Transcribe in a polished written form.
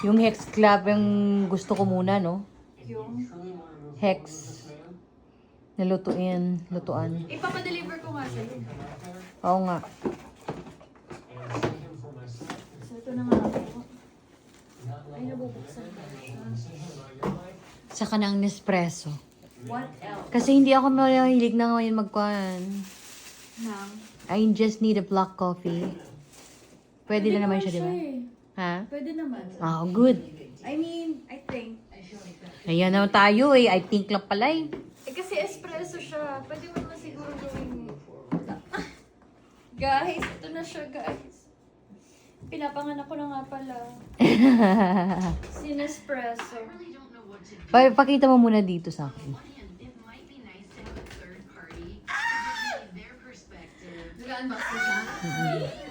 Yung Hex Club yung gusto ko muna, no? Yung Hex. Lutuan. ipapadeliver ko nga sa'yo. Oo nga. So ito na nga ako. Ay, nabubuksan ko siya. Saka ng Nespresso. What else? Kasi hindi ako mahilig na ngayon magkuhan. Nang? I just need a black coffee. Pwede na naman siya, di ba? Ha? Pwede naman. Oh, good. I mean, I think. Ayan naman tayo eh. I think lang pala eh. Eh kasi espresso siya. Pwede mo naman siguro gawin. Guys, ito na siya guys. Pinapanganak ko na nga pala. Sinespresso. Pakita mo muna dito sa akin. Nag-unbox na siya?